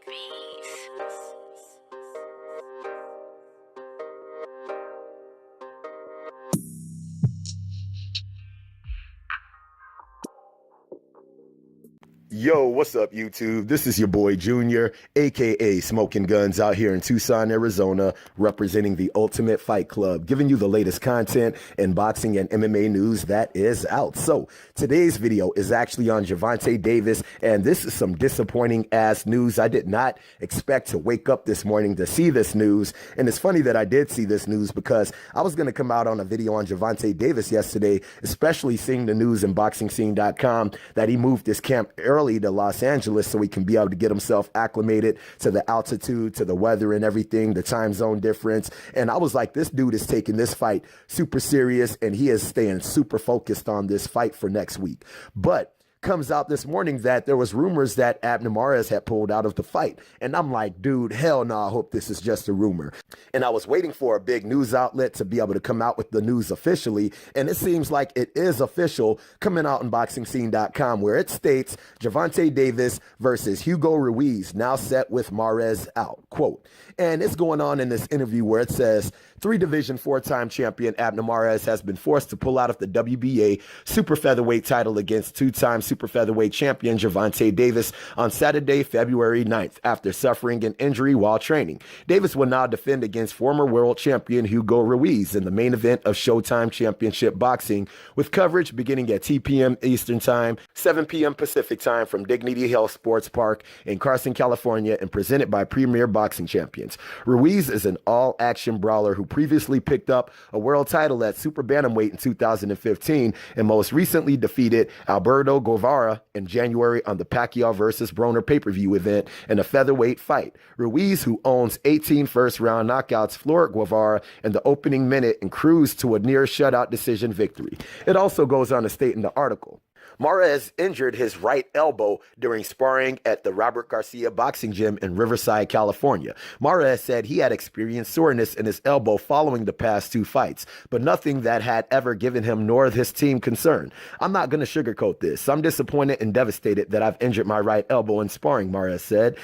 Beats. Yo, what's up, YouTube? This is your boy Junior, aka Smoking Guns, out here in Tucson, Arizona, representing the Ultimate Fight Club, giving you the latest content in boxing and MMA news that is out. So today's video is actually on Gervonta Davis, and this is some disappointing ass news. I did not expect to wake up this morning to see this news, and it's funny that I did see this news because I was going to come out on a video on Gervonta Davis yesterday, especially seeing the news in BoxingScene.com that he moved his camp early to Los Angeles so he can be able to get himself acclimated to the altitude, to the weather and everything, the time zone difference. And I was like, this dude is taking this fight super serious and he is staying super focused on this fight for next week. But comes out this morning that there was rumors that ABNER MARES had pulled out of the fight. And I'm like, dude, hell no, I hope this is just a rumor. And I was waiting for a big news outlet to be able to come out with the news officially. And it seems like it is official coming out on BoxingScene.com, where it states Gervonta Davis versus Hugo Ruiz now set with Mares out, quote. And it's going on in this interview where it says, three-division four-time champion ABNER MARES has been forced to pull out of the WBA super featherweight title against two-time super featherweight champion Gervonta Davis on Saturday, February 9th, after suffering an injury while training. Davis will now defend against former world champion Hugo Ruiz in the main event of Showtime Championship Boxing, with coverage beginning at 2 p.m. Eastern Time, 7 p.m. Pacific Time from Dignity Health Sports Park in Carson, California, and presented by Premier Boxing Champions. Ruiz is an all-action brawler who previously picked up a world title at super bantamweight in 2015 and most recently defeated Alberto Guevara in January on the Pacquiao versus Broner pay-per-view event in a featherweight fight. Ruiz, who owns 18 first-round knockouts, floored Guevara in the opening minute and cruised to a near shutout decision victory. It also goes on to state in the article, Mares injured his right elbow during sparring at the Robert Garcia boxing gym in Riverside, California. Mares said he had experienced soreness in his elbow following the past two fights, but nothing that had ever given him nor his team concern. I'm not going to sugarcoat this. I'm disappointed and devastated that I've injured my right elbow in sparring, Mares said.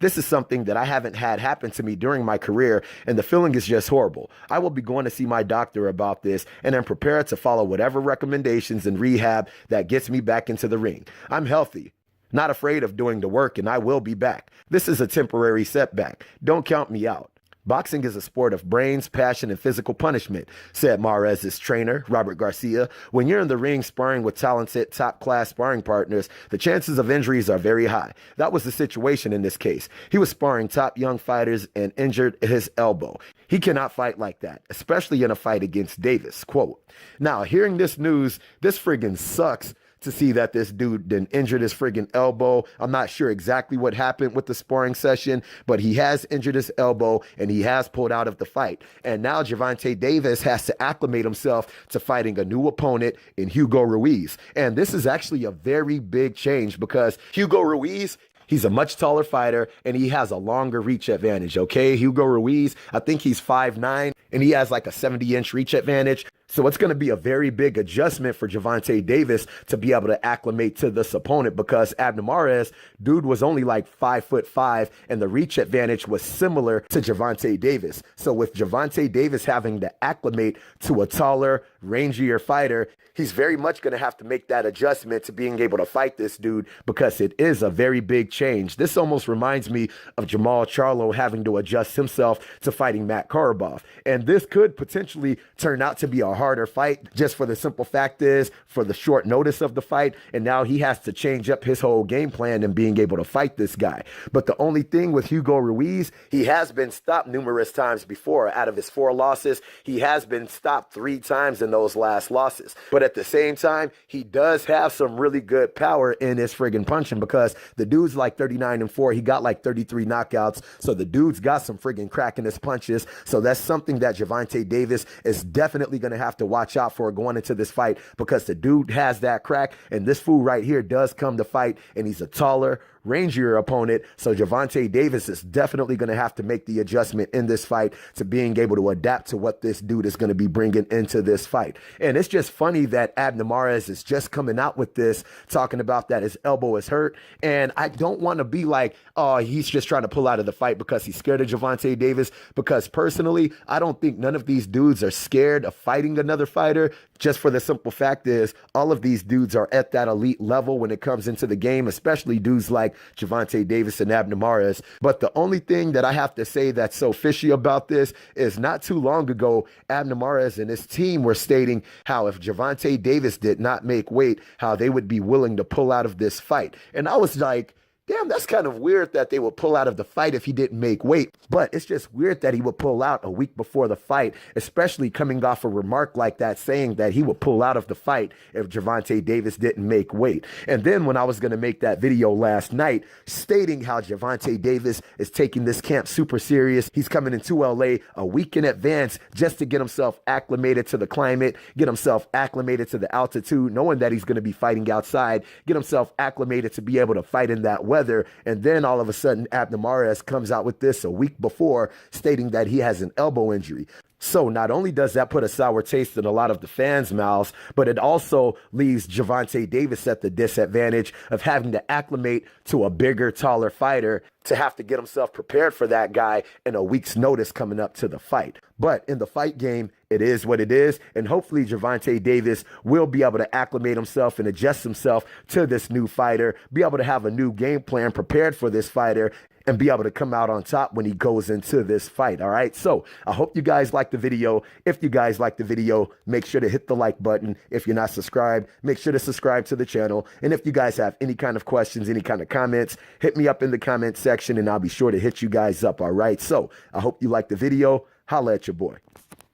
This is something that I haven't had happen to me during my career, and the feeling is just horrible. I will be going to see my doctor about this, and am prepared to follow whatever recommendations and rehab that gets me back into the ring. I'm healthy, not afraid of doing the work, and I will be back. This is a temporary setback. Don't count me out. Boxing is a sport of brains, passion, and physical punishment, said Mares' trainer, Robert Garcia. When you're in the ring sparring with talented, top-class sparring partners, the chances of injuries are very high. That was the situation in this case. He was sparring top young fighters and injured his elbow. He cannot fight like that, especially in a fight against Davis, quote. Now, hearing this news, this friggin' sucks to see that this dude then injured his friggin' elbow. I'm not sure exactly what happened with the sparring session, but he has injured his elbow and he has pulled out of the fight. And now Gervonta Davis has to acclimate himself to fighting a new opponent in Hugo Ruiz. And this is actually a very big change because Hugo Ruiz, he's a much taller fighter and he has a longer reach advantage, okay? Hugo Ruiz, I think he's 5'9", and he has like a 70-inch reach advantage. So it's going to be a very big adjustment for Gervonta Davis to be able to acclimate to this opponent because ABNER MARES, dude was only like 5'5", and the reach advantage was similar to Gervonta Davis. So with Gervonta Davis having to acclimate to a taller, rangier fighter, he's very much going to have to make that adjustment to being able to fight this dude because it is a very big change. This almost reminds me of Jamal Charlo having to adjust himself to fighting Matt Korobov. And this could potentially turn out to be a harder fight just for the simple fact is for the short notice of the fight. And now he has to change up his whole game plan and being able to fight this guy. But the only thing with Hugo Ruiz, he has been stopped numerous times before. Out of his 4 losses, he has been stopped 3 times in those last losses. But at the same time, he does have some really good power in his friggin' punching because the dude's like 39-4. He got like 33 knockouts. So the dude's got some friggin' crack in his punches. So that's something that Gervonta Davis is definitely going to have to watch out for going into this fight because the dude has that crack, and this fool right here does come to fight, and he's a taller, rangier opponent. So Gervonta Davis is definitely going to have to make the adjustment in this fight to being able to adapt to what this dude is going to be bringing into this fight. And it's just funny that ABNER MARES is just coming out with this, talking about that his elbow is hurt. And I don't want to be like, oh, he's just trying to pull out of the fight because he's scared of Gervonta Davis. Because personally, I don't think none of these dudes are scared of fighting another fighter. Just for the simple fact is, all of these dudes are at that elite level when it comes into the game, especially dudes like Gervonta Davis and ABNER MARES. But the only thing that I have to say that's so fishy about this is not too long ago, ABNER MARES and his team were stating how if Gervonta Davis did not make weight, how they would be willing to pull out of this fight. And I was like, damn, that's kind of weird that they would pull out of the fight if he didn't make weight. But it's just weird that he would pull out a week before the fight, especially coming off a remark like that saying that he would pull out of the fight if Gervonta Davis didn't make weight. And then when I was going to make that video last night stating how Gervonta Davis is taking this camp super serious, he's coming into LA a week in advance just to get himself acclimated to the climate, get himself acclimated to the altitude, knowing that he's going to be fighting outside, get himself acclimated to be able to fight in that weather. And then all of a sudden, ABNER MARES comes out with this a week before stating that he has an elbow injury. So not only does that put a sour taste in a lot of the fans' mouths, but it also leaves Gervonta Davis at the disadvantage of having to acclimate to a bigger, taller fighter to have to get himself prepared for that guy in a week's notice coming up to the fight. But in the fight game, it is what it is, and hopefully Gervonta Davis will be able to acclimate himself and adjust himself to this new fighter, be able to have a new game plan prepared for this fighter, and be able to come out on top when he goes into this fight. All right. So I hope you guys like the video. If you guys like the video, make sure to hit the like button. If you're not subscribed, make sure to subscribe to the channel. And if you guys have any kind of questions, any kind of comments, hit me up in the comment section and I'll be sure to hit you guys up. All right. So I hope you like the video. Holla at your boy.